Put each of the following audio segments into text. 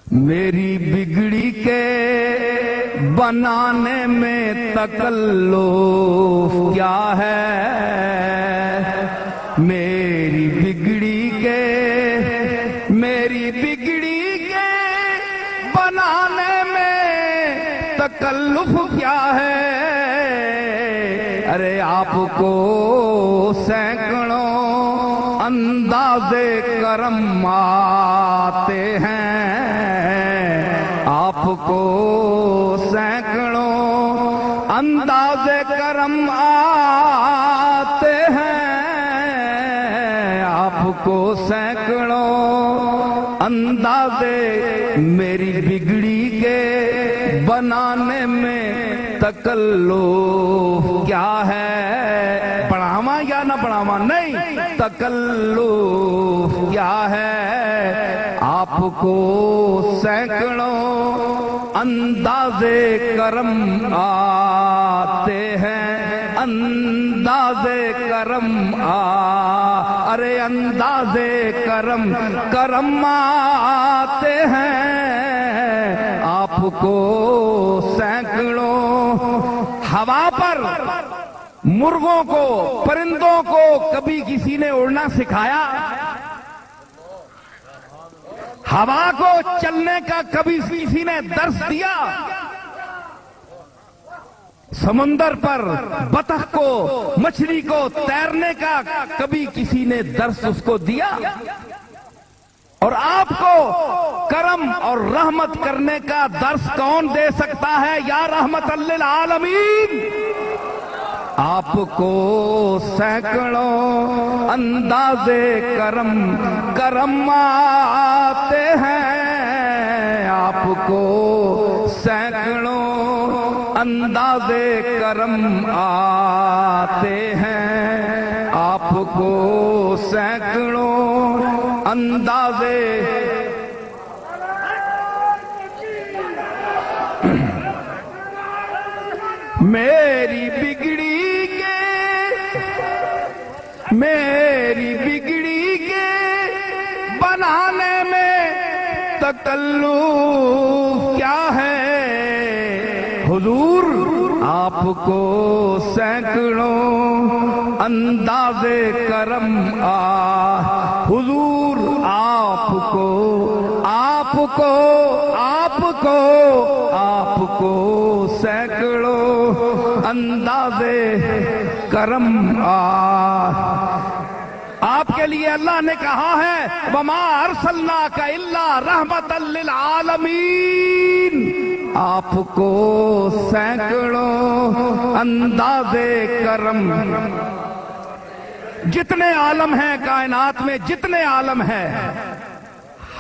میری بگڑی کے بنانے میں تکلف کیا ہے، میری بگڑی کے بنانے میں تکلف کیا ہے۔ ارے آپ کو سینکڑوں انداز کرم آتے ہیں، آپ کو سینکڑوں انداز کرم آتے ہیں، آپ کو سینکڑوں انداز میری بگڑی کے بنانے میں تکلف کیا ہے۔ بڑھاواں یا نہ بڑھاواں نہیں، تکلف کیا ہے۔ آپ کو سینکڑوں انداز کرم آتے ہیں، انداز کرم ارے انداز کرم آتے ہیں، آپ کو سینکڑوں ہوا پر مرغوں کو پرندوں کو کبھی کسی نے اڑنا سکھایا؟ ہوا کو چلنے کا کبھی کسی نے درس دیا؟ سمندر پر بطخ کو مچھلی کو تیرنے کا کبھی کسی نے درس اس کو دیا؟ اور آپ کو کرم اور رحمت کرنے کا درس کون دے سکتا ہے یا رحمت للعالمین؟ آپ کو سینکڑوں انداز کرم آتے ہیں، آپ کو سینکڑوں انداز کرم آتے ہیں، آپ کو سینکڑوں انداز میری بگڑی کے بنانے میں تکلف کیا ہے۔ حضور آپ کو سینکڑوں انداز کرم حضور آپ کو سینکڑوں انداز کرم آپ کے لیے اللہ نے کہا ہے وَمَا أَرْسَلْنَاكَ إِلَّا رَحْمَةً لِلْعَالَمِينَ۔ آپ کو سینکڑوں انداز کرم، جتنے عالم ہیں کائنات میں، جتنے عالم ہیں،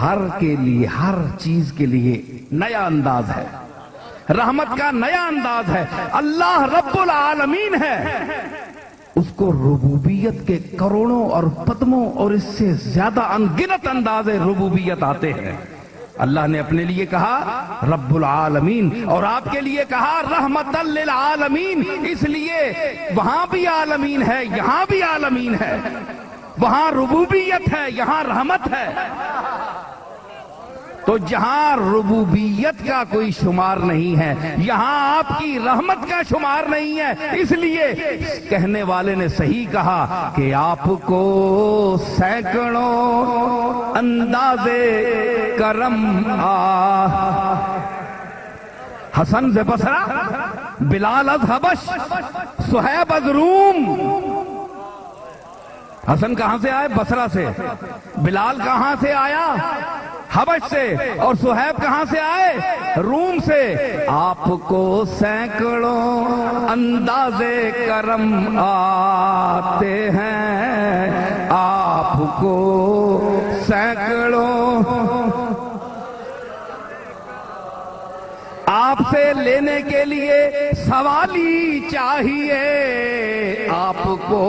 ہر کے لیے ہر چیز کے لیے نیا انداز ہے، رحمت کا نیا انداز ہے۔ اللہ رب العالمین ہے، اس کو ربوبیت کے کروڑوں اور پدموں اور اس سے زیادہ انگنت انداز ربوبیت آتے ہیں۔ اللہ نے اپنے لیے کہا رب العالمین اور آپ کے لیے کہا رحمت للعالمین، اس لیے وہاں بھی عالمین ہے، یہاں بھی عالمین ہے، وہاں ربوبیت ہے، یہاں رحمت ہے۔ تو جہاں ربوبیت کا کوئی شمار نہیں ہے، یہاں آپ کی رحمت کا شمار نہیں ہے، اس لیے کہنے والے نے صحیح کہا کہ آپ کو سینکڑوں انداز کرم حسن سے بصرہ، بلال از حبش، صہیب از روم۔ حسن کہاں سے آئے؟ بصرہ سے۔ بلال کہاں سے آیا؟ حبش سے۔ اور صہیب کہاں سے آئے؟ روم سے۔ آپ کو سینکڑوں انداز کرم آتے ہیں، آپ کو سینکڑوں آپ سے لینے کے لیے سوالی چاہیے، آپ کو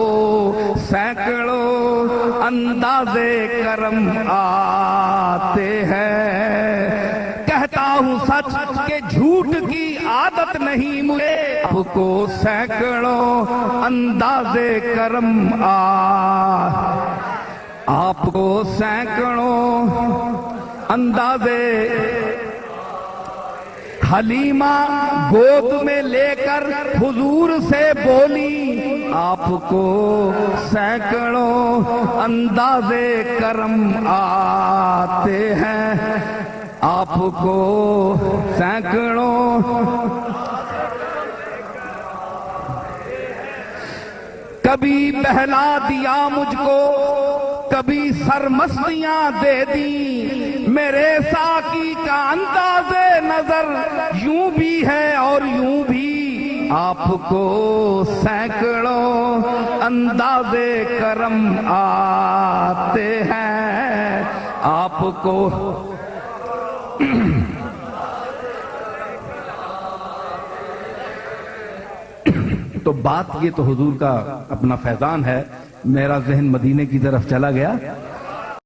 سینکڑوں انداز کرم آتے ہیں۔ کہتا ہوں سچ کہ جھوٹ کی عادت نہیں مجھے، آپ کو سینکڑوں انداز کرم آپ کو سینکڑوں اندازے حلیمہ گود میں لے کر حضور سے بولی آپ کو سینکڑوں اندازے کرم آتے ہیں، آپ کو سینکڑوں کبھی بہلا دیا مجھ کو، کبھی سرمستیاں دے دی، میرے ساقی کا انداز نظر یوں بھی ہے اور یوں بھی، آپ کو سینکڑوں انداز کرم آتے ہیں، آپ کو تو بات یہ تو حضور کا اپنا فیضان ہے، میرا ذہن مدینے کی طرف چلا گیا۔